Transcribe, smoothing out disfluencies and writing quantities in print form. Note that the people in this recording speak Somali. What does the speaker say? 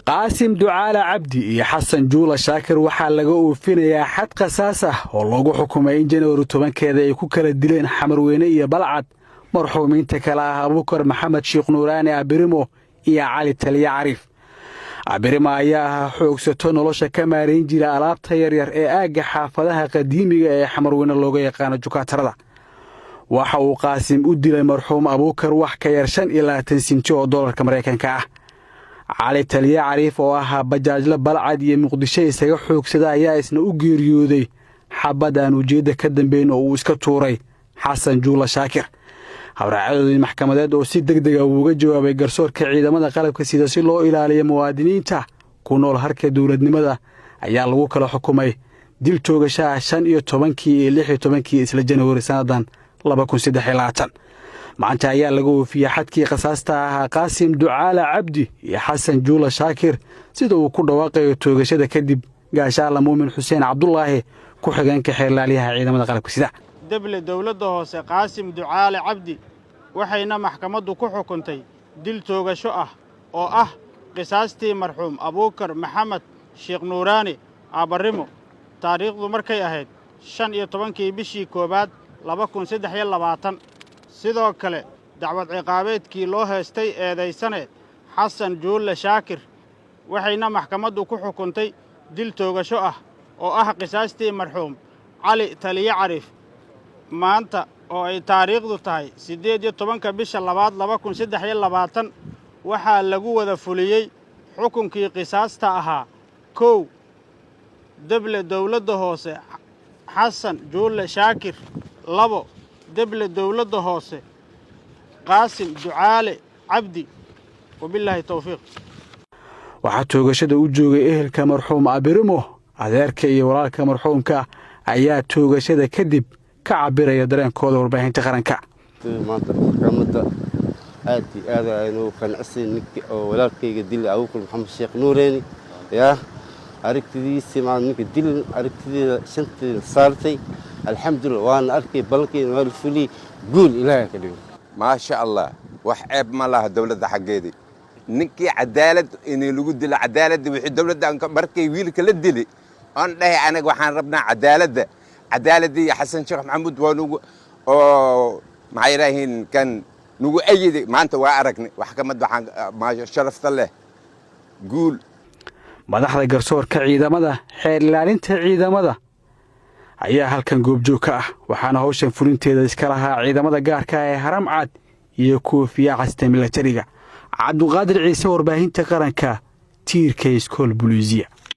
قاسم دعالة عبدي يا حسن جولة شاكر waxaa laga oofinayaa xad qasaas ah oo lagu xukumay in January 10keeda ay ku kala dileen Xamarweyne iyo Balcad marxuumiinta kala ah Abuukar Maxamed Sheekh Nuuraani Abirimo iyo Cali Taliya Cariif. Abirimo ayaa xoogsato nolosha ka maareyn jira alaabta yaryar ee aaga xaafadaha qadiimiga ee Xamarweyne looga yaqaan Jukaatarada. waxa uu Qaasim u dilay marxuum Abuukar wax ka yar 25 senti oo dollarka Mareykanka ah. Cali Taliya Cariif oo ahaa bajaajla Balcad iyo Muqdisho isaga xoogsada ayaa isna u geeriyooday xabadaan ujeedda ka dambeyn oo uu iska tuuray Xasan Juula Shaakir. Hawraacadii maxkamadeed oo si degdeg ah uga jawaabay garsoorka ciidamada qalabka sida si loo ilaaliyo muwaadiniinta ku nool harka dawladnimada ayaa lagu kala xukumay dil toogasho 15 iyo 16 isla January sanadan 2023. maanta ayaa lagu oofiyay xadkii qasaasta ah Qaasim Ducaale Cabdi iyo Xasan Juula Shaakir sida uu ku dhawaaqay toogashada kadib gaashaala Muumin Xuseen Cabdullaahi ku xigeenka xeerlaaliyaha ciidamada qalabka sida dawladda dawladda hoose Qaasim Ducaale Cabdi waxayna maxkamaddu ku xukuntay dil toogasho ah oo ah qisaastii marxuum Abuukar Maxamed Sheekh Nuuraani Abirimo taariikhdu markay ahayd 15 bishii koobaad 2023. sidoo kale dacwad ciqaabeedkii loo heestay eedaysane Xasan Juula Shaakir waxayna maxkamaddu ku xukuntay dil toogasho ah oo ah qisaastii marxuum Cali Taliya Cariif maanta oo ay taariikhdu tahay 18 bisha 2023 waxaa lagu wada fuliyay xukunkii qisaasta ahaa 1 dawladda dawladda hoose Xasan Juula Shaakir 2 dawladda dawladda hoose Qaasim Ducaale Cabdi wabillahi tawfiiq. waxa toogashada u joogay ehelka marxuum Abirimo adeerka iyo walaalka marxuumka ayaa toogashada kadib ka cabiraya dareenkooda warbaahinta qaranka. maanta maxkamadda aad aynu qanacsan ninka oo walaalkayga dil Abuukar Maxamed Sheekh Nuuraani aragtidiisa ninka dil aragtidiisa shantii saartay alxamdulillah waan arkay balkeen wal fuli guul ilaahay ka dhigo ما شاء الله وحب ما الله دولة حقيدي نكي عدالة إني لو قد العدالة وحد دولة أنك بركي ويلك للدلي أنا له أنا وحنا ربنا عدالة دي حسن شيخ محمود ونو معي راهين كان نو أيدي ما أنت وعركني وحكمت ما شرفت الله قول madaxda garsoorka ciidamada xeer ilaalinta ciidamada ayaa halkan goobjoog ka ah waxaana hawshan fulinteeda iska lahaa ciidamada gaarka ah ee Haram Cad iyo koofiya casta militariga Cabduqaadir Ciise warbaahinta qaranka tiirka iskool Buliisiya.